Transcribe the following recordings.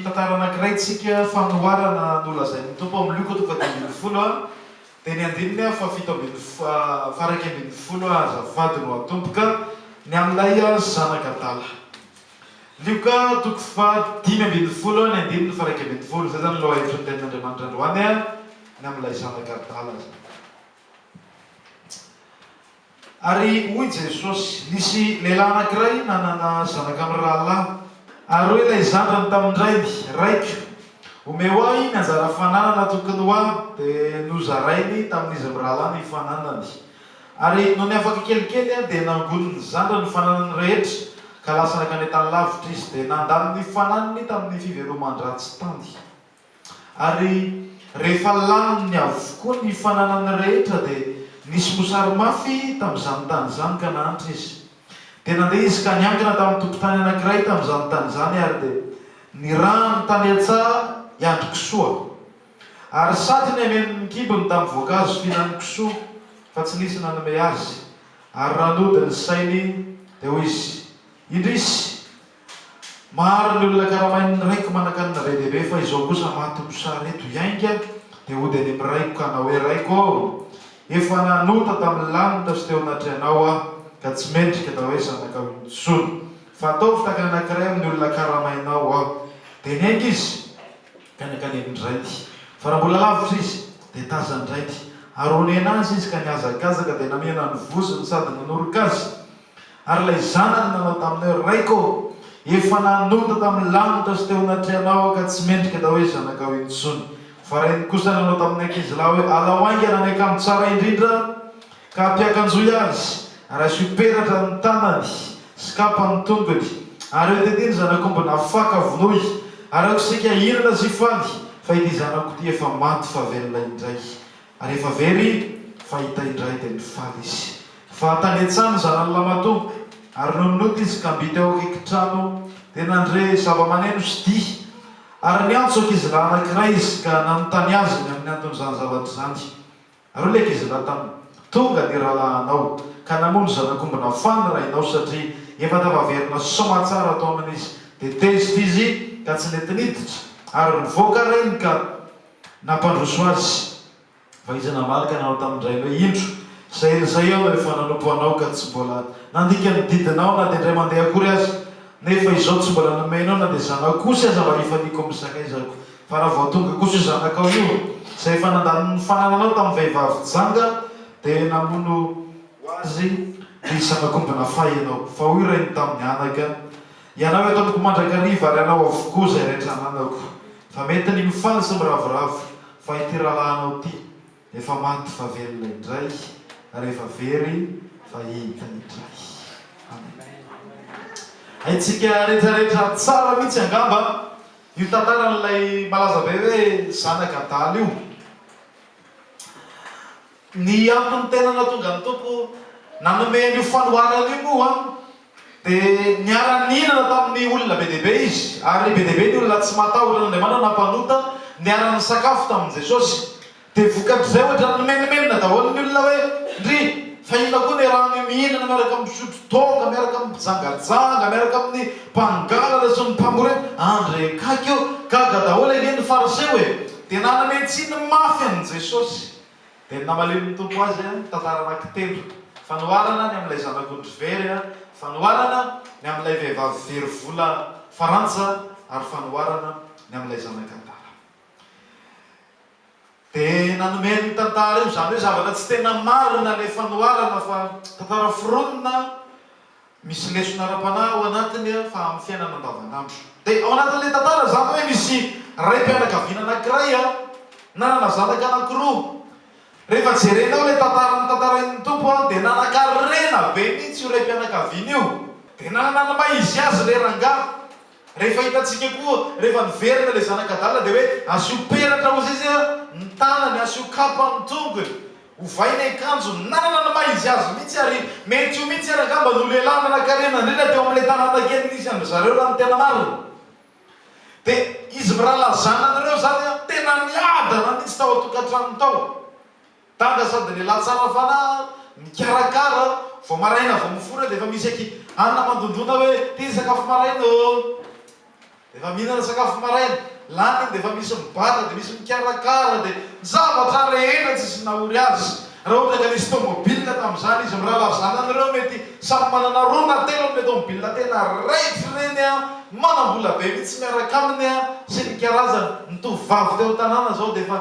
tantara anankiray tsika fanoharana nolazain'ny tompo amin'ny loko toko 2010 dia ny andininy fa 7/20 azafady no atomboka ny amin'ilay zanakadala lioka toko fa 5/20 ny andininy fa 1/20 zay zany loha hevitra ny tenin'Andriamanitra androany ny amin'ilay zanakadala zany. Ary hoy Jesosy nisy lehilahy anankiray nanana zanaka amin'ny rahalahy ary hoe ilay zandrany tamin'indrainy raiko omeo ahy ny anjara fananana tokony ho ahy dia nozarainy tamin'izy amin'ny rahalahy ny fananany ary no ny afaka kelikely dia nangoniny zandra ny fananany rehetra ka lasa nakany tany lavitra izy dia nandany ny fananany tamin'ny fiveloman-dratsy tany ary rehefa laniny avokoa ny fananany rehetra dia nisy mosary mafy tamin'izany tany zany ka nahantra izy dia nandeha izy ka niankina tamin'ny tokotany anankiray tamin'izany tany zany ary dia ny rano tany an-tsaha iandro kisoa ary sady ny amen'ny kibony tamin'ny voankazo fihinany kisoa fa tsy nisy nanome azy ary ranody ny sainy dia hoy izy indrisy maro ny olona karamainy raiko manakanina be dehibe fa izao kosa maty mosary eto iainga dia hody any amin'ny raiko ka na hoe raiko ao efa nanota tamin'ny lanitra sy teo anatreanao aho ka tsy mendrika da hoe zanaka intsony fa atao fitaka anankiray amin'ny olona karamainao aho dia niainga izy ka niakanen'indraity fa raha mbola lavitra izy dia tazandraity ary onena azy izy ka niazakazaka dia namiana ny voziny sady nanoroka azy ary ilay zanany nanao tamin'ny hoe raiko efa nanota tamin'ny lanitra sy teo anatreanao aho ka tsy mendrika da hoe zanaka intsony fa raha kosa nanao tamin'ny ankizilahy hoe alao aingana ny akamo tsara indrindra ka ampiakanjoy azy ary asioperatra ny tanany sy kapa ny tongony ary eo tetiny zanak'omby nafaka vonoy ary aoko sika inana sy faly fa ity zanako ty efa maty fa velona indray ary efa very fa hita indray dia mifaly izy fa tany an-tsany zanany lamato ary nononota izy ka mbita eo akaiky trano dia nandre zava-maneno sy di ary niantso ankizilahy anankiray izy ka nanontany azy ny amin'ny anton'izany zavatra zany ary le ankizilahy taminy tonga ny rahalahinao ka namono zanak'omby nafany rahinao satria efa tavaverina soma tsara atao amin'izy dia tezitra izy ka tsy netiniditra ary nivoaka reny ka nampandroso azy fa izy namalika nanao tamin'indray hoe indro zay eo efa nanompo anao ka tsy mbola nandika ny didinao na dia indray mandeha akory azy nefa izao tsy mbola nomenao na dia zanako kosa aza mba ifaniko misakaizako fa raha vao tonga kosa io zanakao io zay efa nandany ny fanananao tamin'ny vehivavy janga dia namono azy ny zanak'omby nafay ianao fa hoy reny tamin'ny anaka ianao ataoniko mandrakariva ary anao avokoa zay rehetra ananako fa mety ny mifaly sy miravoravo fa ity rahalahinao ty efa maty fa velona indray ary efa very fa hita indray. Haitsika rehetrarehetra tsara mihitsy angamba io tantaran'ilay malaza be hoe zanakadala io ny antony tena natonga ny tompo nanome an'io fanoharana io moa dia niara-ninana tamin'ny olona be dehibe izy ary be dehibe ny olona tsy matahotra n'Andriamanitra nampanota niara-ny sakafo tamin'i Jesosy dia vokatr'izay ohatra nomenimenina daholo ny olona hoe ndry fa ina koa ny raha mihinana miaraka amin'ny sotro toka miaraka amin'ny mpijangajanga miaraka amin'ny mpangalana sy ny mpamorena andre kakeo gaga daholo eny fariseo e dia nanametsiny mafy an'i Jesosy dia namalin'ny tompo azy tantara anankitelo fanoharana ny amin'ilay zanak'ondry very fanoharana ny amin'ilay vehivavy very vola farantsa ary fanoharana ny amin'ilay zanakadala dia nanomeny tantara io zany hoe zavatra tsy tena marina ilay fanoharana fa tantara foronina misy lesona ara-panahy ao anatiny fa amin'ny fiainana andavanandro dia ao anatin'ilay tantara zany hoe misy ray mpianakaviana anankiray nanana zanaka anankiroa rehefa jerenao ilay tantarain'ny tompo dia nanakarena be mihitsy io ray mpianakaviana io dia nananama izy azy le rangahy rehefa hitantsika koa rehefa niverina ilay zanakadala dia hoe asio peratra ozy izy ny tanany asio kapa ny tongony hovainy akanjo nananama izy azy mihitsy ary mety io mihitsy ary angamba no lehilahy nanakarena indrindra teo amin'ilay tanàna kely nisy andry zareo raha ny tena marina dia izy miralazana anareo zany tena niadana mihitsy tao atokantrano tao tanga sady lehilahy tsara fanahy mikarakara vao maraina vao mifora dia efa misy aky anona mandondona hoe ty sakafo maraina Efa mihinana sakafo maraina lany dia efa misy mibata dia misy mikarakara dia zavatra rehetra tsisy nahory azy. Raha ohatra ka nisy tômôbilina tamin'izany izy mirahalaha zanan'ireo mety samy manana roa na telo amin'ny tômôbilina tena raitra reny manam-bola be mihitsy miaraka aminy sy ny karazany. Ny tovovavy teo tanàna zao dia efa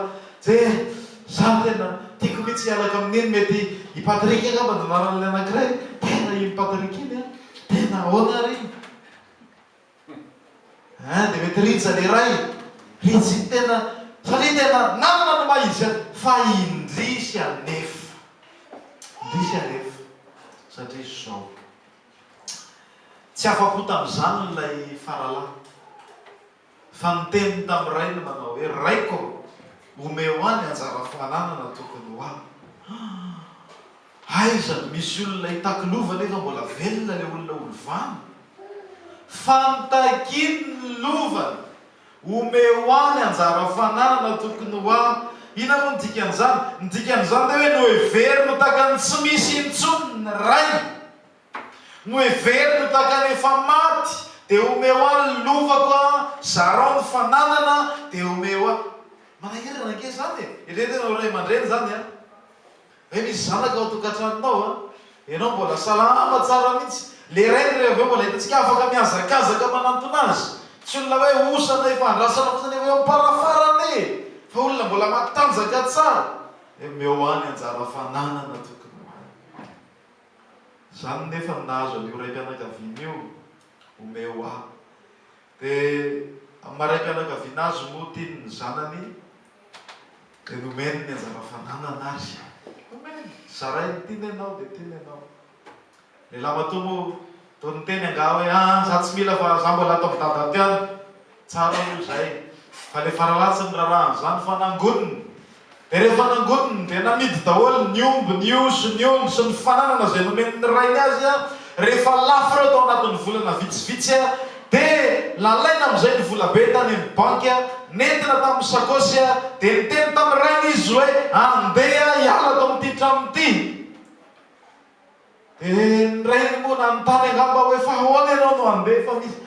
za tena tiako mihitsy hialaka amin'iny mety ipatrika angamba dia maran'ilay anankiray tena ipatrika iny tena ahoana ry dia mety ritsa le ray ritsy tena satria tena nanana no maizy fa indrisy anefa satria zao tsy afa-po tamin'izany ilay faralahy fa niteny tamin'ny ray no manao hoe raiko omeo any anjara fananana tokony ho any. Aiza misy olona hitakilova nefa mbola velona le olona olovany fantakiny ny lovany omeo any anjara fananana tokony ho any. Ina moa ny dikan'izany dia hoe no hevery no takany tsy misy intsony ny ray, no hevery no takany efa maty dia omeo any lovako zarao ny fananana dia omeo any. Manahirana anke zany eretena ray aman-dreny zany hoe misy zanaka ao tokantranonao ianao mbola salama tsara mihitsy le reny re aveo mbola hitantsika afaka miazakazaka manantona azy tsy olona hoe osana ifandrasana fosany eo am-parafarany fa olona mbola matanjaka tsara omeo any anjara fananana tokony ho any. Zany nefa nahazo an'io ray mpianakaviana io omeo any dia maray mpianakaviana azy moa tiany ny zanany dia nomeny ny anjara fananana azy. Zaray tiany ianao dia tiany ianao. Le lamato moa toa niteny anga hoe za tsy mila fa za mbola atao midadaty any tsara io zay fa le faralatsy ny raharahan' zany fanangoniny dia rehefa nangoniny dia namidy daholo ny omby ny osy ny ondry sy ny fananana zay nomeny ny rainy azy rehefa lafo reo tao anatin'ny volana vitsivitsy dia lalaina amin'izay ny vola be tany amin'ny banky nentina tamin'ny sakosy dia niteny tamin'ny rainy izy hoe andeha hiala tao amin'ity tranoity. Ny rainy moa nanontany angamba hoe fa ahoana ianao no andeha fa misy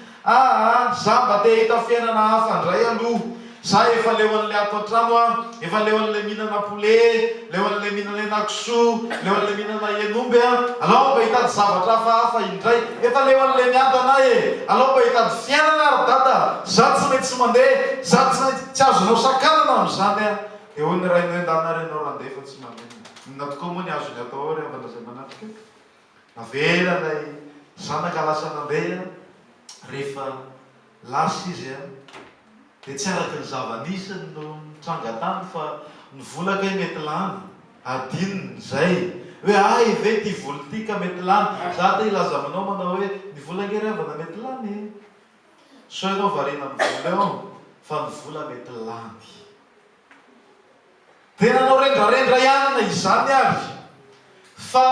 za mba te hita fiainana hafa ndray aloha za efa leo an'ilay ato an-trano efa leo an'ilay mihinana poulet leo an'ilay mihinana henakisoa leo an'ilay mihinana henomby alao mba hitady zavatra hafahafa indray efa leo an'ilay miady anay alao mba hitady fiainana ary dada za tsy mety tsy mandeha za tsy mety tsy azonao sakanana amin'izany dia hoy ny rainy hoe ndanarynao randeha fa tsy mandeha na tokoa moa ny azony atao ao rehefa zay manatrika navela lay zanaka lasa nandeha rehefa lasa izy dia tsy araka ny zava-nisany no mitranga tany fa ny volaka mety lany adininy zay hoe ay ve ty volo ty ka mety lany za te ilaza aminao manao hoe ny vola ngerevana mety lany so ianao variana ny vola eo fa ny vola mety lany. Tena anao rendrarendra ihany na izany ary fa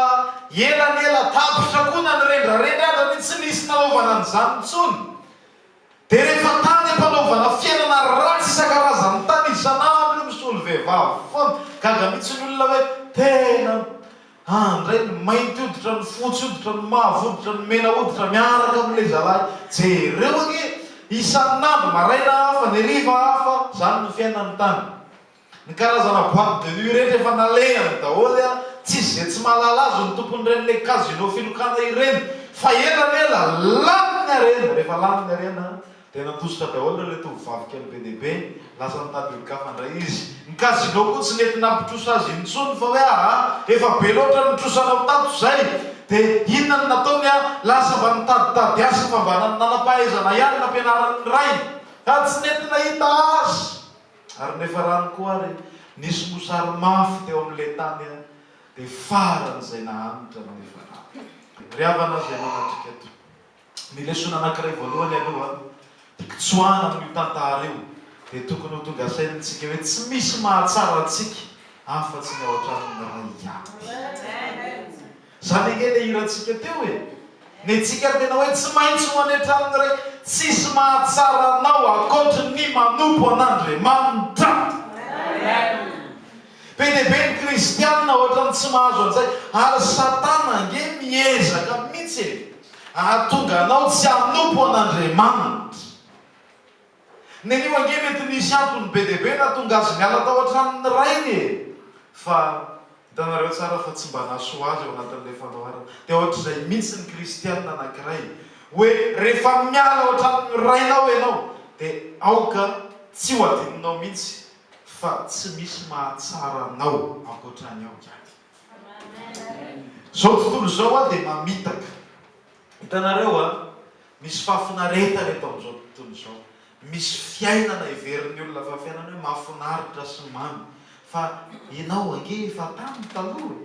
elanela tapitra koa na ny rendrarendra ary tsy nisy nanaovana an'izany intsony dia rehefa tany ampanaovana fiainana ratsy isan-karazany tany isanandro misolo vehivavy foana gaga mihitsy ny olona hoe tena andray ny mainty hoditra ny fotsy hoditra ny mavo hoditra ny mena hoditra miaraka amin'ilay zalahy jereo anie isanandro maraina hafa ny riva hafa zany ny fiainany tany. Ny karazana boîte de nuit rehetra efa nalehany daholo tsisy zay tsy mahalala azy ny tompon'ireny casino filokana ireny fa elanela laniny arena rehefa laniny arena dia natositra daholo le tovovavy kely be dia be lasa nitady olikafa indray izy. Ny casino koa tsy nety nampitrosa azy intsony fa hoe efa be loatra nitrosanao tato zay dia inona ny nataony lasa mba nitaditady asa fa mba nanampahaizana ihany nampianaran'ny ray ka tsy nety nahita azy. Ary nefa rano koa ary nisy mosary mafy teo amin'ilay tany dia faran'izay nahanitra nefa rano riavana zay manatrika eto. Ny lesona anankiray voalohany aloha tikitsoana amin'io tantara io dia tokony ho tonga saintsika hoe tsy misy mahatsara antsika afa-tsy ny ao an-tranon'ny ray ihany. Zany ege le hirantsika teo ny antsika tena hoe tsy maintsy ho any an-tranon'ny ray tsisy mahatsara anao akoatra ny manompo an'Andriamanitra. Be dia be ny kristianina ohatrany tsy mahazo an'izay ary satana nge miezaka mihitsy ahatonga anao tsy hanompo an'Andriamanitra. Nenio ange mety nisy antony be dia be na tonga azy miala tao an-tranony rainy fa hitanareo tsara fa tsy mba nasoa azy ao anatin'ilay fanoharana dia ohatr'izay mihitsy ny kristianina anankiray hoe rehefa miala ao an-tranony rainao ianao dia aoka tsy ho adininao mihitsy fa tsy misy mahatsara anao ankoatrany ao kiady. Zao tontolo zao a dia mamitaka. Hitanareo a misy fahafinaretana eto amin'izao tontolo zao. Misy fiainana iverin'ny olona fa fiainana hoe mahafinaritra sy mamy. Fa ianao ange fa tany taloha.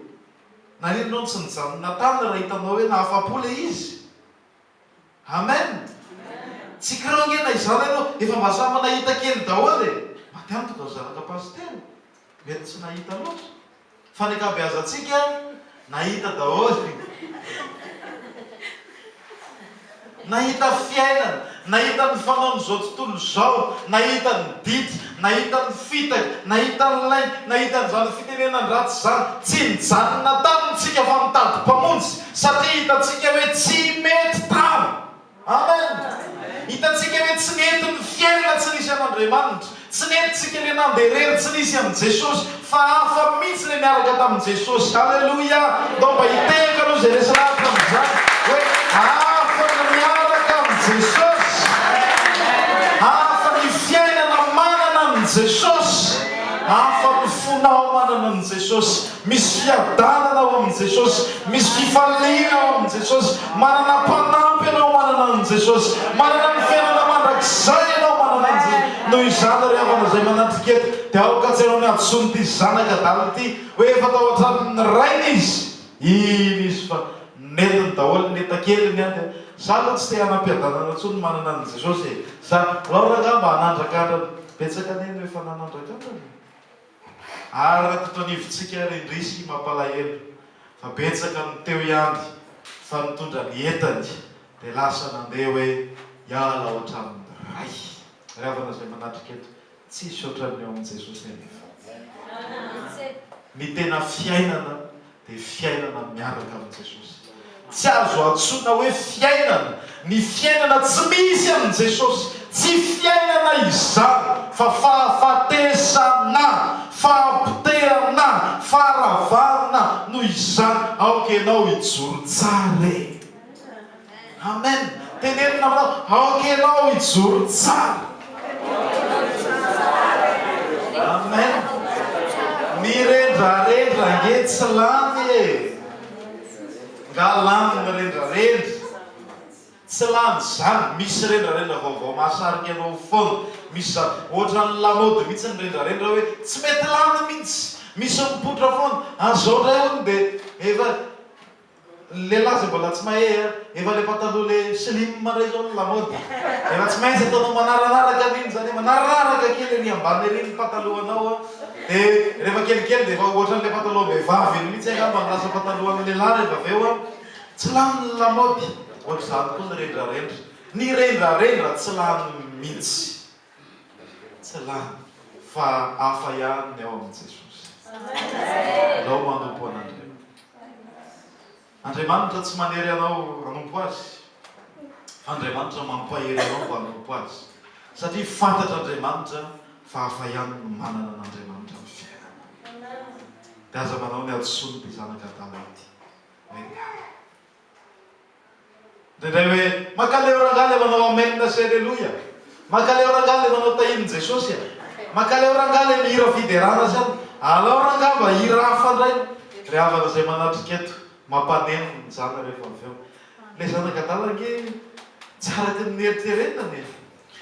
Na inonao tsy nijanona tany raha hitanao hoe nahafa-po le izy. Amen. Tsy kirao ange na izany ianao efa mba samy nahita kely daholo e. Matiantoka ny zanaka pastera. Mety tsy nahita loatra. Fa ny ankabeazantsika nahita daholo. Nahita fiainana, nahita ny fanaon'izao tontolo zao, nahita ny dity, nahita ny fitaka, nahita ny lainy, nahita nyzany fitenenany ratsy zany. Tsy nijanona tamintsika fa mitady mpamonjy satria hitantsika hoe tsy mety tamy. Amen. Hitantsika hoe tsy nety ny fiainana tsy nisy an'Andriamanitra, tsy nentsika le nandeha rery tsy nisy amin'i Jesosy, fa hafa mihitsy le niaraka tamin'i Jesosy. Halleluja. Ndao mba hiteka aloha zay resy lahatra amin'izany hoe hafa ny miaraka amin'i Jesosy, hafa ny fiainana manana amin'i Jesosy, hafa ny fonao manana amin'i Jesosy, misy fiadanana ao amin'i Jesosy, misy fifaliana ao amin'i Jesosy, manana mpanampy ianao manana amin'i Jesosy, manana ny fiainana mandrakizay ianao manana an'izay. Noho izany ry havana zay manatrika eto dia aoka tsy ianao ny atsony ty zanaka dala ty hoe efa tao an-tranony rainy izy. Iny izy fa netiny daholo netakeliny any. Za aloha tsy te hanam-piadanana intsony manana an'i Jesosy e. Za laoraka mba hanandrakandrany betsaka neny efa nanandrakandrany. Ary raha totonivontsika rindrisy mampalahelo fa betsaka ny teo ihany fa nitondra ny entany dia lasa nandeha hoe hiala ao an-tranony ray. Ry havana zay manatrika eto tsisy ohatran'ny eo amin'i Jesosy anefa. Ny tena fiainana dia fiainana miaraka amin'i Jesosy. Tsy azo antsoina hoe fiainana ny fiainana tsy misy amin'i Jesosy, tsy fiainana izany fa fahafatesana, fahampiterana, faharavana noho izany aoka ianao hijoro tsara e. Amen. Tenenina aminao aoka ianao hijoro tsara. Amen. Mirendrarendra nge tsy lany e. Nga lany mirendrarendra. Tsy lany zany. Misy rendrarendra vaovao mahasarika ianao foana. Misy zany ohatran'ny lamody mihitsy ny rendrarendra hoe tsy mety lany mihitsy. Misy mipotra foana. Azao ndray hono dia efa lehilahy zay mbola tsy mahay efa le pataloha le slim mandray zao ny lamody. Efa tsy maintsy ataonao manaranaraka an'iny zany manaranaraka kely ery ambany ery ny patalohanao dia rehefa kelikely dia efa ohatran'le pataloha vehivavy iny mihitsy angamba ny lasa pataloha amin'ny lehilahy rehefa aveo tsy lany ny lamody. Ohatr'izany koa ny rendrarendra. Ny rendrarendra tsy lany mihitsy. Tsy lany fa hafa ihany ny ao amin'i Jesosy. Lao manompo an'Andriamanitra. Andriamanitra tsy manery anao hanompo azy. Andriamanitra mampahery anao mba hanompo azy. Satria fantatr'Andriamanitra fa hafa ihany no manana an'Andriamanitra ny fiainana. Dia aza manao ny atsony ty zanaka dala ity. Indray hoe makaleo rangaly manao amen sy alleluia. Makaleo rangaly manao tahiny Jesosy. Makaleo rangaly mihira fiderana zany. Alao rangamba hira hafa ndray. Ry havana zay manatrika eto mampaneno ny zana rehefa avy eo. Le zanaka dala nge tsaraky ny eritreretany.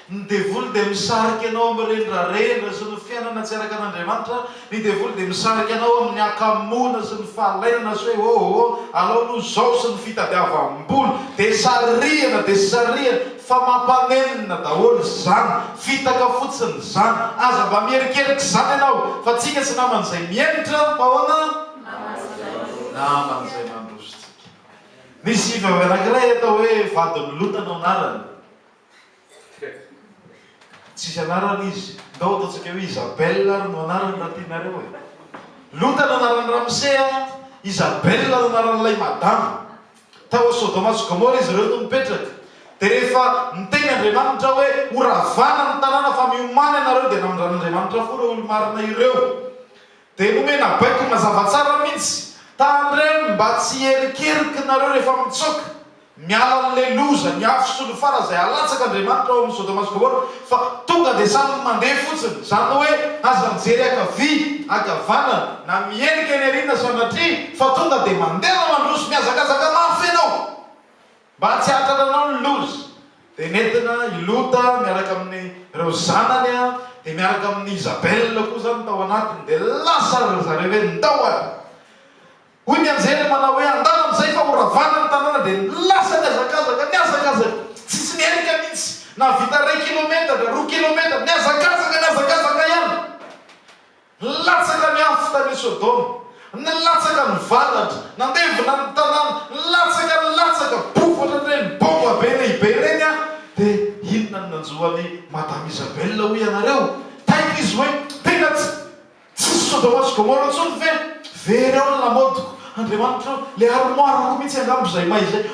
Ny devoly dia misarika anao amin'ny rendrarendra sy ny fiainana tsy araka an'Andriamanitra. Ny devoly dia misarika anao amin'ny akamona sy ny fahalainana sy hoe alao no zao sy ny fitadiavam-boly dia sarihana dia sarihana fa mampanenina daholo zany. Fitaka fotsiny zany. Aza mba mieriketriky zany ianao fa tsika tsy naman'izay mienitra ahoana naman'izay mandrositsika. Nisy vehivavy anankiray atao hoe vadiny Lota no anarany. Tsisy anarany izy. Ndao ataontsika hoe Isabelle no anarany raha tianareo hoe. Lota no anarany Ramsea, Isabelle no anaran'ilay madama. Tao Sodoma sy Gomora izy ireo no mipetraka. dia rehefa niteny Andriamanitra hoe horavana ny tanàna fa miomany ianareo dia namindran'Andriamanitra fo ireo olo-marina ireo. Dia nomena baiko mazava tsara mihitsy tandreny mba tsy herikerika nareo rehefa mitsoka miala n'le loza ny afo solofara izay alatsaka Andriamanitra ao amin'ny Sodoma sy Gomora fa tonga dia samy mandeha fotsiny. Izany hoe aza mijery akavia akavanana na miendrika eny arina sanatria fa tonga dia mandeha mandroso miazakazaka mafy ianao mba tsy hatrananao ny loza. Dia nentina ilota miaraka amin'ny ireo zanany dia miaraka amin'ny Isabelle koa zany tao anatiny dia lasa zareo hoe ndao ary. Hoy ny anjely manao hoe andala amin'izay fa horavana ny tanàna dia lasa niazakazaka tsisy niarika mihitsy na vita 2 kilometatra 2 kilometatra niazakazaka ihany. Latsaka ny afo tany Sodoma, nilatsaka ny valatra, nandevona ny tanàna, nilatsaka bofatra reny bomba be lehibe reny dia inona ny nanjoany Madame Isabelle hoy ianareo taiko izy hoe tena tsisy Sodoma sy Gomora intsony ve very ao ny lamodiko. Andriamanitra le armoirako mihitsy angambo izay maizay.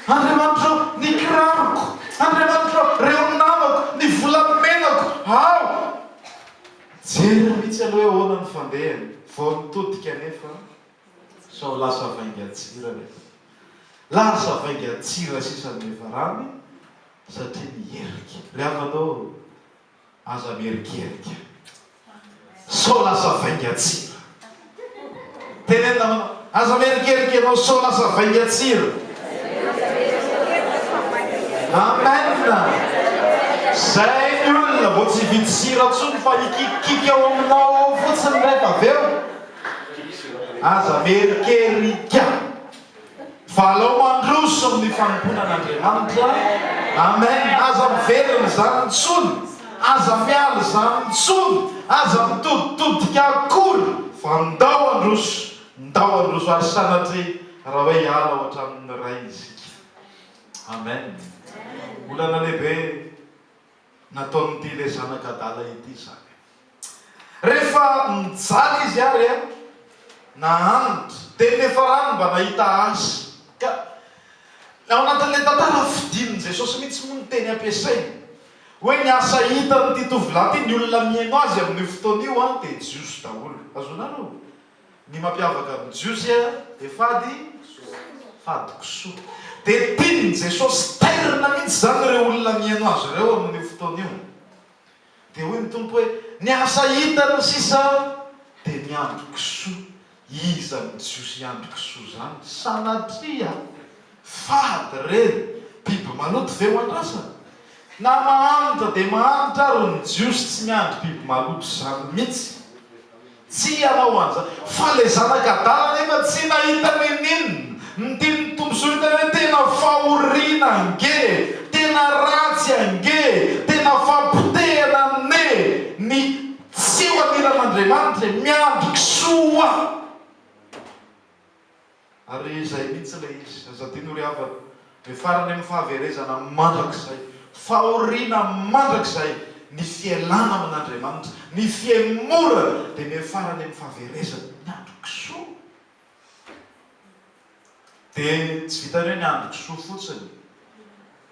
Andriamanitra ny kiraroko, Andriamanitra reo namako, ny volamenako ao. Jery mihitsy aloha hoe ahoana ny fandehany vao mitodika nefa sao lasa vaingatsira rehefa lasa vaingatsira sisan'ny farany satria mierika. Le avanao aza mierikerika sao lasa vaingatsira. Tenena manao aza mierikerika ianao sao lasa vaingatsira. Amen. Zay ny olona vao tsy vidy sira ntsony fa ikikiky ao aminao fotsiny rehefa avy eo aza mierikerika. Fa alao mandroso amin'ny fanomponan'Andriamanitra. Amen. Aza miverina zany ntsony, aza miala zany ntsony, aza mitoditodika akory fa ndao androso ary sanatria raha hoe hiala ao hatramin'ny ray isika. Amen. Olana lehibe nataon'ity le zanakadala ity zany. Rehefa mijaly izy ary na antitra dia nefa rano mba nahita azy ka ao anatin'le tantara fidininy Jesosy mihitsy moa ny teny ampiasainy hoe ny asa hitan'ity tovolahy ity ny olona miaino azy amin'ny fotoana io dia jiosy daholo. Azonareo ny mampiavaka amin'ny jiosy dia fady kisoa. Dia tiany Jesosy tairina mihitsy zany ireo olona miaino azy ireo amin'ny fotoana io. Dia hoy ny tompo hoe ny asa hitany sisa dia miandro kisoa. Iza ny jiosy andro kisoa zany sanatria fady reny biby maloto ve ho andrasana. Na mahanitra dia mahanitra ary ny jiosy tsy miandro biby maloto zany mihitsy. Tsy ianao an'izany fa le zanakadala nefa tsy nahita ninina nitiny tombosoa hitany hoe tena fahoriana nge, tena ratsy ange, tena fampotehana ne ny tsy ho amiran'Andriamanitra miandro kisoa. Ary izay mihitsy le izy aza tiany ho riavana hoe farany amin'ny fahaverezana mandrakizay, fahoriana mandrakizay ny fialana amin'Andriamanitra, ny fiemorana dia ny farany amin'ny fahaverezana miandro kisoa. Dia tsy vitany hoe ny andro kisoa fotsiny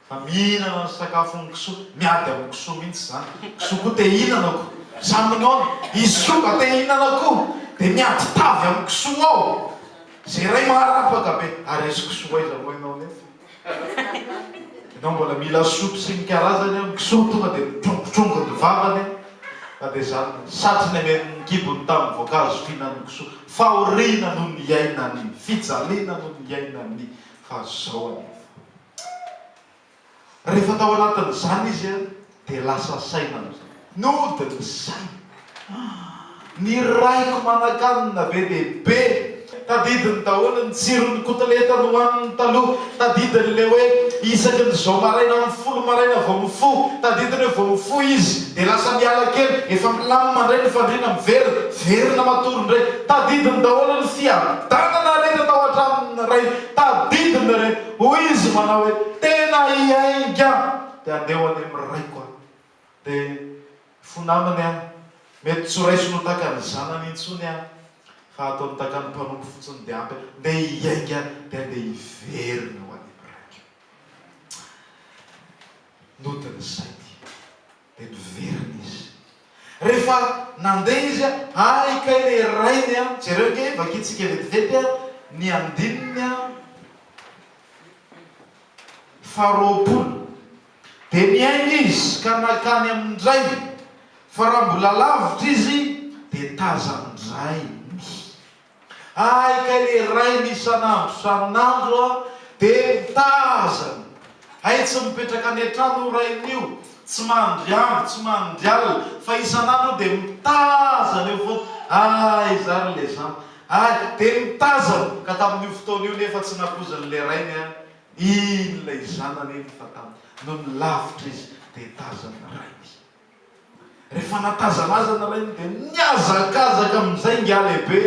fa mihinana ny sakafony kisoa, miady amin'ny kisoa mihitsy zany. Kisoa koa te hihinanako samignaona isoka te hihinanako dia miady tavy amin'ny kisoa ao. Zay ray maharapaka be ary izy kisoa iza moa ianao nefa ianao mbola mila sotro sy ny karazany amin'ny kisoa tonga dia mitrongontrongo ny vavany ka dia zany satriny amen'ny kibony tamin'ny voankazo fihinan'ny kisoa. Fahoriana noho ny iainany, fijaliana noho ny iainany fahazoany. Rehefa tao anatin'izany izy dia lasa saina nodiny saina. Ny raiko manakanina be lehibe tadidiny daholo ny tsirony koteleta nohaniny taloha, tadidiny le hoe isaky ny zao maraina amin'ny 10 maraina vao mifo, tadidiny hoe vao mifo izy dia lasa miala kely efa milamy mandray ny fandriana verina matory ndray. Tadidiny daholo ny fiadanana reny atao hatramin'ny ray, tadidiny reny hoy izy manao hoe tena iainga dia andeho any amin'ny raiko dia fonaminy mety tsoraisy no taka ny zanany intsony fa ataony taka ny mpanompo fotsiny dia ampy dia iainga dia andeha hiverina ho any amin'ny raiko. notiny zay dia miverina izy. Rehefa nandeha izy ka le rainy jereo ke vakitsika vetivety ny andininy faharoapolo dia miainga izy ka nakany amindray, fa raha mbola lavitra izy dia tazandray ka le rainy isanandro dia tazany. Tsy mipetraka any an-trano rain'io, tsy mandriamo, tsy mandriala, fa isanandro dia mitazana eo foana. Zary le zany. Dia mitazana ka tamin'io fotoana io nefa tsy nakozany le rainy iny lay zanany iny fa no ny lavitra izy dia tazana rainy. Rehefa natazanazana rainy dia niazakazaka amin'izay ngia lehibe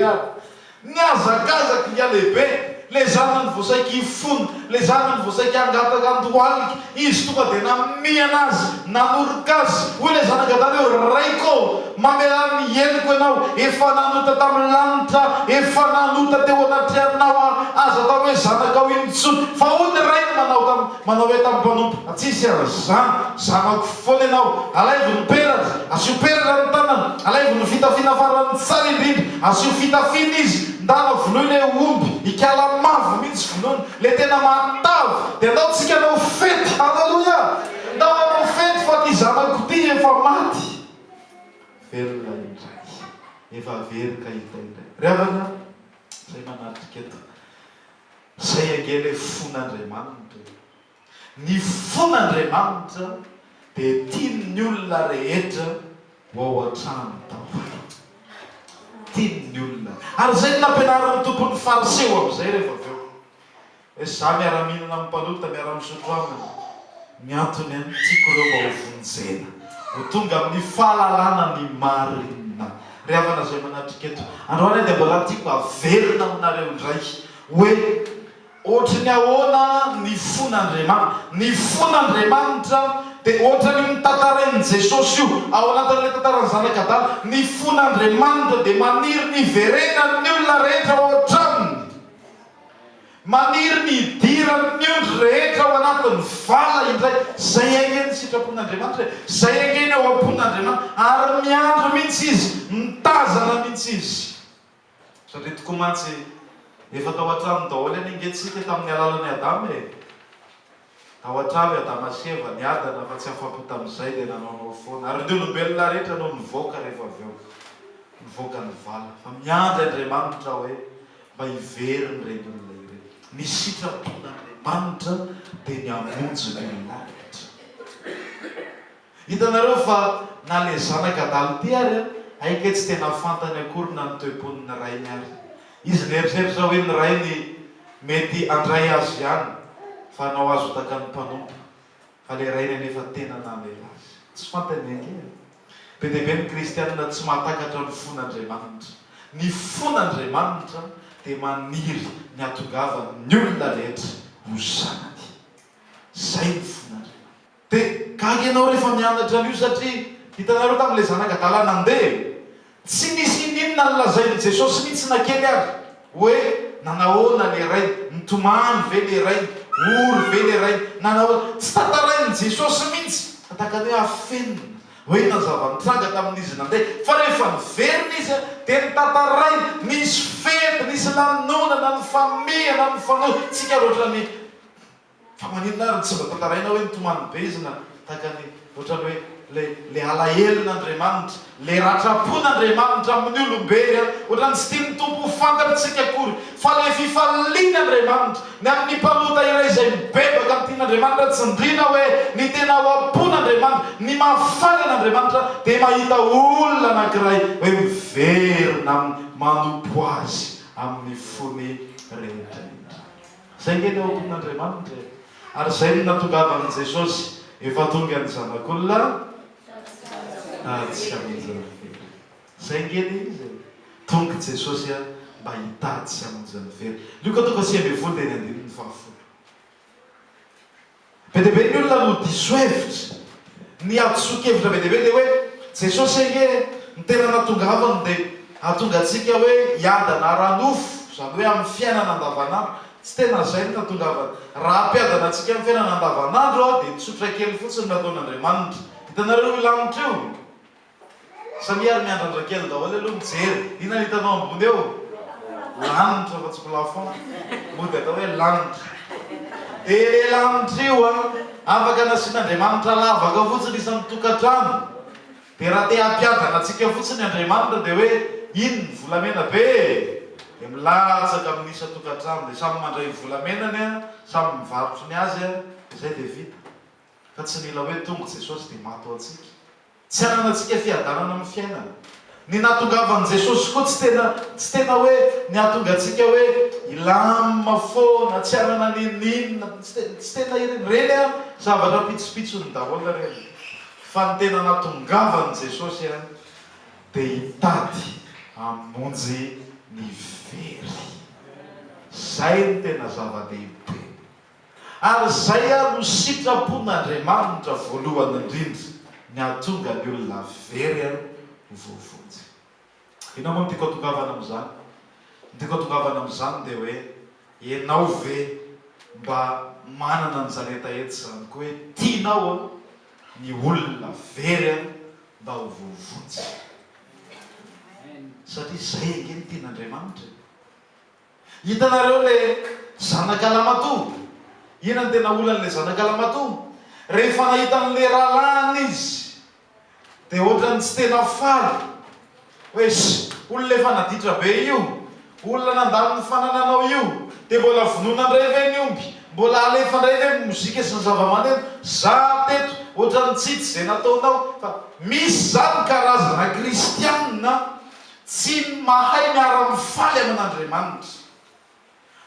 niazakazaka ngia lehibe. Le zanany voasaiky ifony, le zanany voasaiky angataka andohalika, izy tonga dia namiana azy, nanoroka azy. Hoy le zanakadany eo, raiko mamela ny henoko ianao, efa nanota tamin'ny lanitra, efa nanota teo anaty anao, aza atao hoe zanakao intsony. Fa hoy ny rainy manao hoe tamin'ny mpanompo, tsisy zany, zanako foana ianao, alaivo ny peratra, asio peratra ny tanana, alaivo ny fitafina farany tsara indrindra, asio fitafina izy, ndana vonoiny le omby, ikala mavo mihitsy vonoiny, le tena matavy, dia andaotsika nao fety. Halleluja! Ndao manao fety fa ty zanako ty efa maty. Velona indray, efa verika hita indray. Ravana, zay manatrika eto. Zay ange le fon'Andriamanitra. Ny fon'Andriamanitra dia tiany olona rehetra ho ao an-trano daholo. Tiany olona. Ary zay nampianaran'ny tompony fariseo amin'izay rehefa avy eo. Hoe za miara-mihinana amin'ny mpalota, miara-misotro aminy. Miantony tiako ireo mba ho vonjena, ho tonga amin'ny fahalalana ny marina. Ry havana zay manatrika eto. Androany dia mbola tiako averina aminareo indray hoe ohatry ny ahoana ny fon'Andriamanitra. Ny fon'Andriamanitra dia ohatrany mitantarain'i Jesosy io ao anatin'ilay tantarany zanakadala. Ny fon'Andriamanitra dia maniry ny verenan'ny olona rehetra ao an-tramony, maniry ny idiran'ny ondry rehetra ao anatin'ny vala indray. Zay angeny sitrapon'Andriamanitra, zay angeny ao am-pon'Andriamanitra. Ary miandro mihitsy izy, mitazana mihitsy izy. Satria tokoa mantsy efa tao an-trano daholo any angetsika tamin'ny alalan'ny Adama tao an-trano Adama sy Eva niadana fa tsy afapo tamin'izay dia nanaonao foana. Ary ny olombelona rehetra no nivoaka rehefa avy eo, nivoaka ny vala. Fa miandry Andriamanitra hoe mba hiveriny ireny olona ireny. Ny sitrapon'Andriamanitra dia ny hamonjy ny olona rehetra. Hitanareo fa na le zanakadala ty ary aika tsy tena fantany akory na ny toe-poniny rainy ary. Izy nieritreritra hoe ny rainy mety andray azy ihany fa nao azo taka ny mpanompo, fa le rainy anefa tena namela azy. Tsy fantany ange. Be dia be ny kristianina tsy mahatakatra ny fon'Andriamanitra. Ny fon'Andriamanitra dia maniry ny hatongava ny olona rehetra ho zanany. Zay ny fon'Andriamanitra. Dia gaga ianao rehefa mianatra an'io satria hitanareo tamin'ilay zanakadala nandeha, tsy nisy inona nolazain'i Jesosy mihitsy na kely ary hoe nanahoana le rainy, nitomany ve le rainy, ory ve le rainy, nanahoana. Tsy tantarain'i Jesosy mihitsy, takany hoe afenina hoe nazava-nitranga tamin'izy nandeha. Fa rehefa niverina izy dia nitantarainy, nisy fety, nisy lanonana, ny famia, ny fanohy. Tsika ohatrany fa maninona ary tsy mba tantaraina hoe nitomany be izy na takany ohatrany hoe le alahelon'Andriamanitra, le ratrapon'Andriamanitra amin'ny olombely ohatrany tsy tiany tompo fantatritsika akory. Fa le fifalian'Andriamanitra ny amin'ny mpalota iray izay mibebaka ny tian'Andriamanitra tsy ndrina hoe ny tena oampon'Andriamanitra, ny mahafaly an'Andriamanitra dia mahita olona anankiray hoe miverina manompo azy amin'ny fony rehetra. Zay nge ny oampon'Andriamanitra. Ary zay no natongavan'i Jesosy efa tonga ny zanak'olona tsy hamonjy ny very. Zay ngeny izy tonga Jesosy mba hitady sy hamonjy ny very. Luka toko 5:10 dia ny 10. Be dia be ny olona no diso hevitra, ny atsoka-hevitra be dia be dia hoe Jesosy nge ny tena natongavany dia hatonga antsika hoe hiadana ara-nofo, zany hoe amin'ny fiainana andavanandro. tsy tena zay no natongavana. Raha ampiadana antsika amin'ny fiainana andavanandro a dia tsotra kely fotsiny nataon'Andriamanitra. Hitanareo lanitra eo samiary miandran-drakely daholo aloha mijery. Inona ny hitanao ambony eo? Lanitra fa tsy plafond. Mody atao hoe lanitra. Dia lanitra io a afaka nasian'Andriamanitra lavaka fotsiny isan'ny tokantrano. Dia raha te hampiadana antsika fotsiny Andriamanitra dia hoe ino volamena be dia milatsaka amin'ny isa tokantrano dia samy mandray volamenany a samy mivarotry ny azy a izay dia vita. Fa tsy mila hoe tonga Jesosy dia mato antsika. Tsy anana antsika fiadanana amin'ny fiainana. Ny nahatongavan'i Jesosy koa tsy tena hoe ny hahatonga antsika hoe ilamina foana tsy anana ninina tsy tena ireny a zavatra pitsopitsony daholo reny. Fa ny tena nahatongavan'i Jesosy a dia hitady hamonjy ny very. Zay ny tena zava-dehibe. Ary zay a no sitrapon'Andriamanitra voalohany indrindra ny hahatonga ny olona very a vovonjy. Ianao moa tiako hatongavana amin'izany. Tiako hatongavana amin'izany dia hoe ianao ve mba manana an'izany hetaheta zany koa hoe tianao a ny olona very a mba ho vovonjy. Satria zay ake ny tian'Andriamanitra. Hitanareo le zanak'Alamatoa. Inona ny tena olan'le zanak'Alamatoa? Rehefa nahita an'le rahalany izy dia ohatrany tsy tena faly. Hoe olona efa naditra be io, olona nandalo ny fanananao io, dia mbola vonoina indray ve ny omby, mbola alefa indray ve mozika sy ny zava-maneno. Za teto ohatrany tsitsy zay nataonao. Fa misy zany karazana kristianina tsy mahay miara-mifaly amin'Andriamanitra.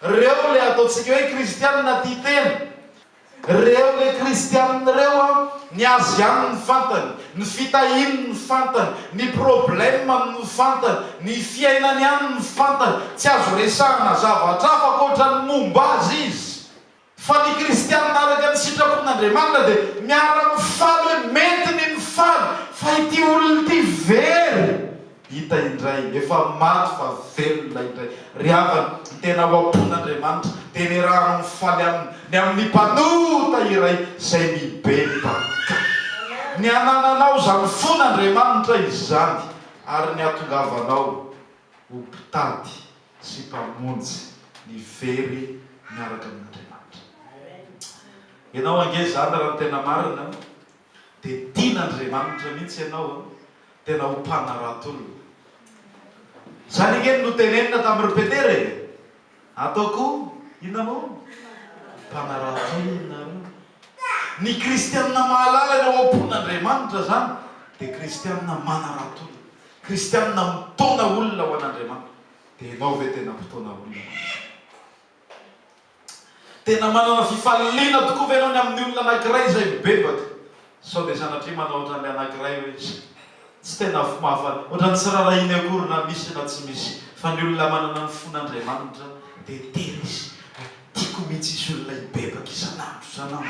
Reo le ataontsika hoe kristianina tia tena. Reo le kristianina reo a ny azy ihany ny fantany, ny fitahiny ny fantany, ny problema ny fantany, ny fiainany ihany ny fantany. Tsy azo resahana zavatra fa ohatrany momba azy izy. Fa ny kristianina araka ny sitrapon'Andriamanitra dia miara-mifaly mety ny mifaly. Fa ity olona ity very hita indray efa maty fa velona indray. Ry havana ny tena hoampon'Andriamanitra dia ny raha mifaly ny amin'ny mpanota iray izay mibebaka. Ny anananao zany fon'Andriamanitra izany ary ny hatongavanao ho mpitady sy mpamonjy ny very miaraka amin'Andriamanitra. Ianao ange zany raha ny tena marina dia tian'Andriamanitra mihitsy ianao tena ho mpanaratolona. Zany ingeny no tenenina tamin'ny Petere. Ataoko inona moa? Mpanaratolona. Ny kristianina mahalala ny hoampon'Andriamanitra zany dia kristianina manaratolona. Kristianina mitona olona ho an'Andriamanitra. Dia ianao ve tena mpitona olona? Tena manana fifaliana tokoa ve ianao ny amin'ny olona anankiray izay mibebaka? Sao dia sanatria manao ohatran'ilay anankiray hoe tsy tena mahafaly. Ohatrany tsy rarahiny akory na misy na tsy misy. Fa ny olona manana ny fon'Andriamanitra dia tena izy. Tiako mihitsy izy olona hibebaka isanandro.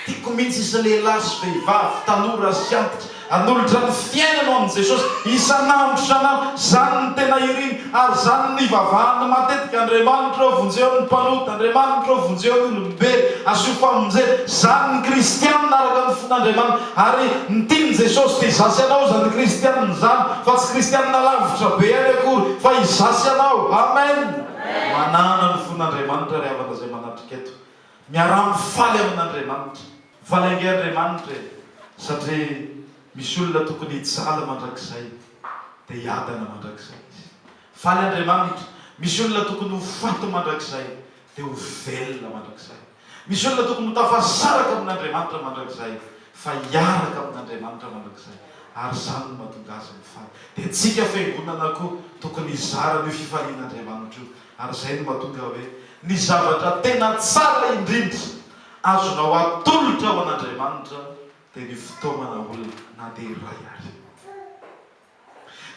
Tiako mihitsy izy lehilahy sy vehivavy, tanora sy antitra, hanolotra ny fiainana amin' Jesosy isanandro. Zany ny tena iriny ary zany ny vavahany matetika. Andriamanitra vonjeo ny mpanota, Andriamanitra vonjeo ny olombelo, aso famonjena. Zany ny kristianina araka ny fon'Andriamanitra. Ary ny tiany Jesosy dia izasy anao zany kristianina zany, fa tsy kristianina lavitra be any akory, fa izasy anao. Amen. Manana ny fon'Andriamanitra ry havana izay manatrika eto. Miara-mifaly amin'Andriamanitra. Valange Andriamanitra satria misy olona tokony hijala mandrakizay dia hiadana mandrakizay. Faly Andriamanitra. Misy olona tokony ho faty mandrakizay dia ho velona mandrakizay. Misy olona tokony ho tafasaraka amin'Andriamanitra mandrakizay fa hiaraka amin'Andriamanitra mandrakizay. Ary zany no mahatonga azy mifaly. Dia antsika fiangonana koa tokony hizara ny fifalian'Andriamanitra io. Ary zay no mahatonga hoe ny zavatra tena tsara indrindra azonao atolotra ao an'Andriamanitra dia ny fitaomana olona na dia iray ary.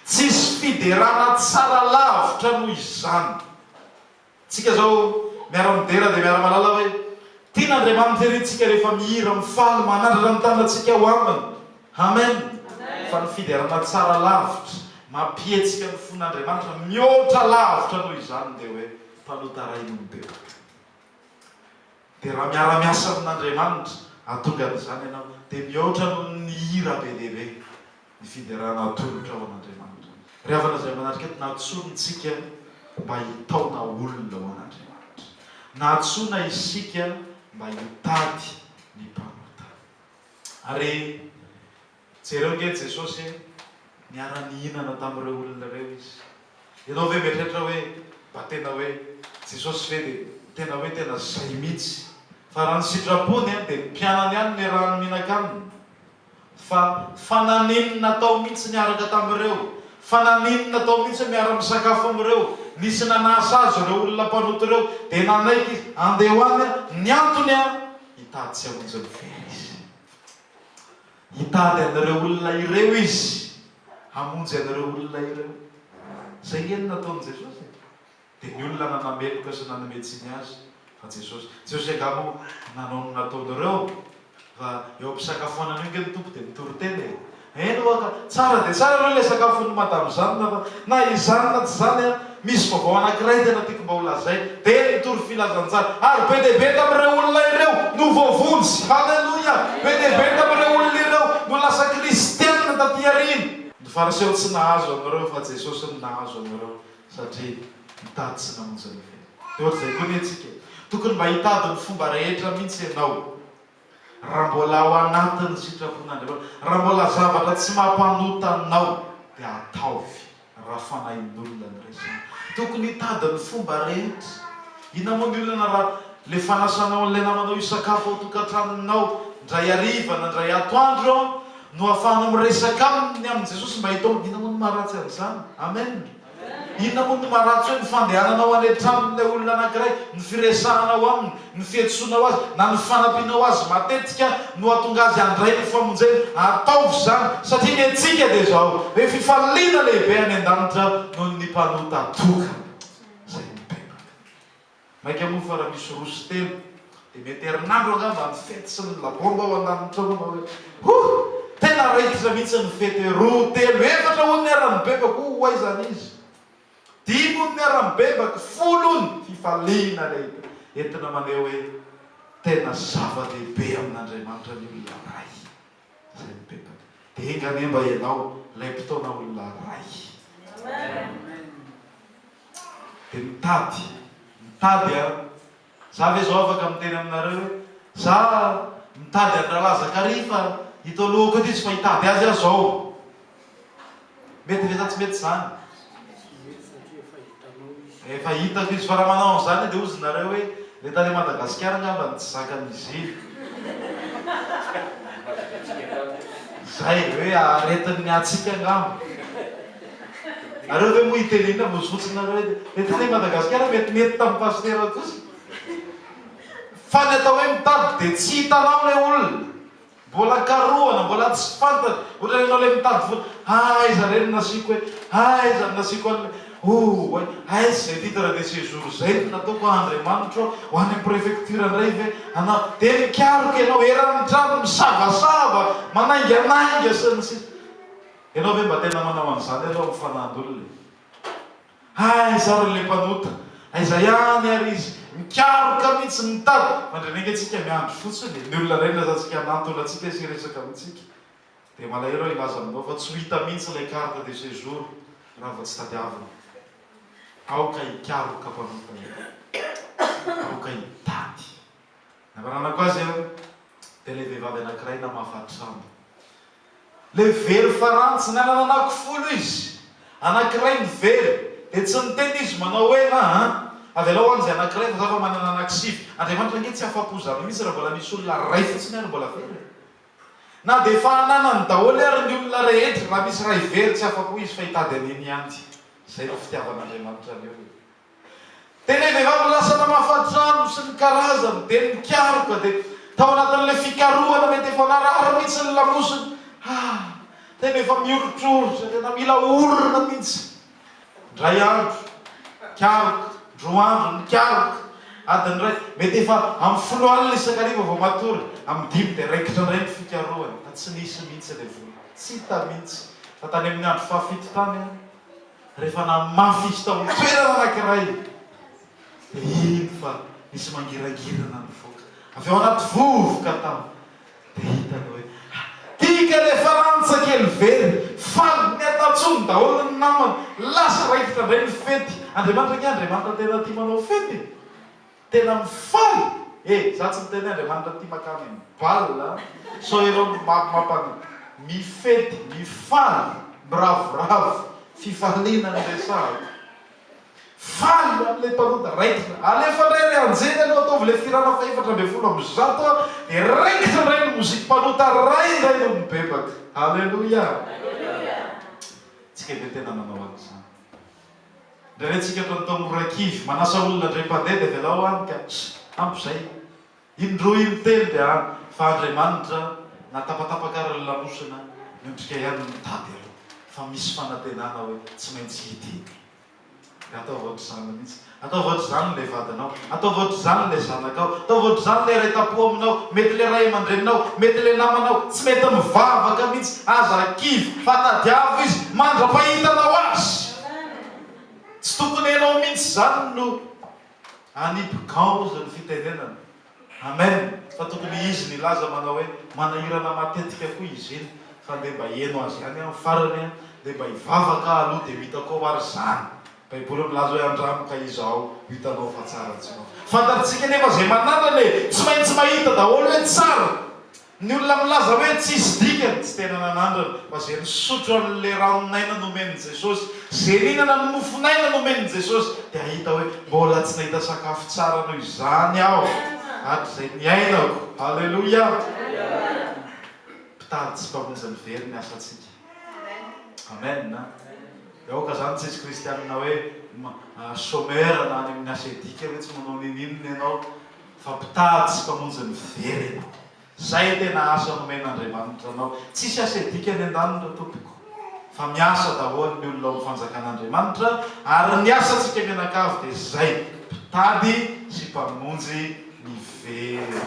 Tsisy fiderana tsara lavitra noho izany. Tsika zao miara-midera dia miara-malala hoe tian'Andriamanitra iritsika rehefa mihira mifaly manandrana ny tanantsika ho aminy. Amen. Fa ny fiderana tsara lavitra mampietsika ny fon'Andriamanitra mihoatra lavitra noho izany dia hoe mpanotaray no mibebaka dia raha miara-miasa amin'Andriamanitra atonga n'izany ianao dia mihoatra no ny hira be lehibe ny fiderana atolotra ao an'Andriamanitra. Ry havana izay manatrika eto natsonitsika mba hitaona olona ao an'Andriamanitra, natsona isika mba hitady ny mpanota. Ary jereo nge Jesosy niara-nihinana tamin'ireo olona reo izy. Ianao ve mieritreritra hoe mba tena hoe Jesosy ve dia tena hoe tena zay mihitsy, fa raha ny sitrapony dia ny mpianany ihany ny raha mihinaka aminy, fa fananinina tao mihitsy niaraka tamin'ireo, fananinina tao mihitsy miara-misakafo amin'ireo, nisy nanasa azy ireo olona mpanota ireo dia nanaiky izy andeha ho any ny antony hitady tsy hamonjy ny vera izy, hitady an'ireo olona ireo izy, hamonjy an'ireo olona ireo. Zay nge nataon'i Jesosy dia ny olona nanameloka sy nanametsiny azy fa Jesosy angamo nanao ny nataon'ireo fa eo am-pisakafoanana io nge ny tompo dia mitoroteny eno aka tsara dia tsara ireo ilay sakafony madamo zany na izany na tsy zany misy vaovao anankiray tena tiako mba ho lazay dia mitory filazanjany ary be dia be tamin'ireo olona ireo no voavonjy. Halleloia! Be dia be tamin'ireo olona ireo no lasa kristianina taty aoriana. Ny fariseo tsy nahazo amin'ireo fa Jesosy no nahazo amin'ireo satria mitady sy namonjy ny vera. Dia ohatr'izay koa ny antsika tokony mba hitady ny fomba rehetra mihitsy ianao raha mbola ao anatin'ny sitrapon'Andriamanitra, raha mbola zavatra tsy mampanota anao dia ataovy raha fanahin'olona ny resina. Tokony hitady ny fomba rehetra. Inona moa ny olona raha le fanasanao an'ilay namanao isakafo ao tokantranonao ndray hariva na ndray atoandro no ahafahanao miresaka aminy amin'i Jesosy mba hitao inona moa ny maharatsy amin'izany. Amen. Inona moa ny maharatsy hoe ny fandehananao any an-tranon'ilay olona anankiray, ny firesahanao aminy, ny fihetsoanao azy na ny fanampianao azy matetika no atonga azy andray ny famonjeny. Ataovy zany satria ny antsika dia zao hoe fifaliana lehibe any an-danitra noho ny mpanota atoka zay mibebaka. Maika moa fa raha misy roso telo dia mety herinandro angamba ny fety sy ny labomba ao an-danitra ao hoe tena raikitra mihitsy ny fety roa telo efatra ho ny ara-mibebaka ho aizany izy, dimy ny ara-mibebaka, folony fifaliana lehibe entina maneho hoe tena zava-dehibe amin'Andriamanitra ny olona ray zay mibebaka. Dia engane mba ianao ilay mpitaona olona ray. Dia mitady za ve zao afaka miteny aminareo hoe za mitady andrala Zakaria fa hita lohako ety izy fa hitady azy aho zao. Mety ve sa tsy mety zany? Efa hitako izy fa raha manao an'izany dia ozy nareo hoe le tany Madagasikara angamba ny tsy zakan'izy zay hoe aretin'ny atsika angamba. Areo hoe moa hitenina mozy fotsiny nareo le tany Madagasikara metimety tamin'ny pastera kosa. Fa ny atao hoe mitady dia tsy hitanao ilay olona, mbola karohana, mbola tsy fantatra. Ohatra ianao ilay mitady vola aiza reny nasiko hoe aiza nasiko an'ilay aiza zay titre de séjour zay nataoko Andriamanitra ho any amin'ny préfecture indray ve anao dia mikaroka ianao eran'ny trano misavasava manainganainga sy ny sisa. Ianao ve mba tena manao an'izany ianao amin'ny fanahindolona aiza ary le mpanota aiza ihany ary izy mikaroka mihitsy mitady mandrenenga antsika miandro fotsiny ny olona ray nazatsika anatona antsika sy resaka amintsika dia malahelo ilaza aminao fa tsy ho hita mihitsy ilay carte de séjour raha va tsy tadiavina. Aoka hikaroka mpanota aoka hitady. Navaranako azy dia le vehivavy anankiray namafatrano le very farantsy nanana anankifolo izy, anankiray ny very dia tsy niteny izy manao hoe avelao an'izay anankiray fa za fa manana anankisivy. Andriamanitra nge tsy afa-pozany misy raha mbola misy olona ray fotsiny ary mbola very na dia fananany daholo ary ny olona rehetra raha misy ray very tsy afa-po izy fa hitady an'iny ihany. Zay no fitiavan'Andriamanitra ny eo. Dia le vehivavy lasa namafatrano sy ny karazany dia nikaroka dia tao anatin'ilay fikarohana mety efa narary mihitsy ny lamosiny. Tena efa miorotrorotra tena mila orona mihitsy. Ndray andro karoka, roa andro nikaroka, adiny ray mety efa amin'ny folo alina isakariva vao matory, amin'ny dimy dia raikitra indray ny fikarohana fa tsy nisy mihitsy ilay vola, tsy hita mihitsy. Fa tany amin'ny andro fahafito tany rehefa namafy izy tao amin'ny toerana anankiray dia iny fa nisy mangiragirana mivoaka avy eo anaty vovoka tamo dia hitany hoe tika le faransa kely very faly ny atatsony daholo ny namany lasa raikitra indray ny fety Andriamanitra ny Andriamanitra tena tia manao fety tena mifaly za tsy miteny Andriamanitra tia makany mibalina so ireo mampany mifety mifaly miravoravo fifaliana ny resahako faly am'le mpanota raikitra alefa ndray ry anjeny aloha ataovy le firana fa 410 dia raikitra indray ny mozika mpanota ray indray no mibebaka halleloia tsika dia tena manao an'izany ndray retsika tao morakivy manasa olona ndray mpandeha dia velao any ka ampy zay indroa iny telo dia any fa Andriamanitra natapatapakara ny lamosina miondrika ihany mitady aloha fa misy fanantenana hoe tsy maintsy hity atao voatra zany mihitsy atao voatra zany le vadinao atao voatra zany le zanakao atao voatra zany le ray tapo aminao mety le ray aman-dreninao mety le namanao tsy mety mivavaka mihitsy aza kivy fatadiavo izy mandra-pahitanao azy tsy tokony ianao mihitsy zany no anipigao zany fitenenana amen fa tokony izy nilaza manao hoe manahirana matetika koa izy iny fa nde mba eno azy any amin'ny farany dia mba hivavaka aloha dia hitako ao ary zany baiboly milaza hoe andramoka izao hitanao fa tsara tsinao fantaritsika nefa zay manandrany tsy maintsy mahita daholo hoe tsara ny olona milaza hoe tsisy dikany tsy tena nanandrany fa zay nisotro an'le ranonaina nomeny Jesosy zay ninana ny mofonaina nomeny Jesosy dia ahita hoe mbola tsy nahita sakafo tsara noho izany aho ary zay niainako halleloia mpitady tsy mpamonjy ny very ny asatsika amen aoka zany tsisy kristianina hoe chômeur na any amin'ny asa edika hoe tsy manao nininona ianao fa mpitady tsy mpamonjy ny very ianao zay tena asa nomen'Andriamanitra anao tsisy asa edika ny an-danitra tompoko fa miasa daholo ny olona amin'ny fanjakan'Andriamanitra ary ny asantsika mianakavy dia zay mpitady sy mpamonjy ny very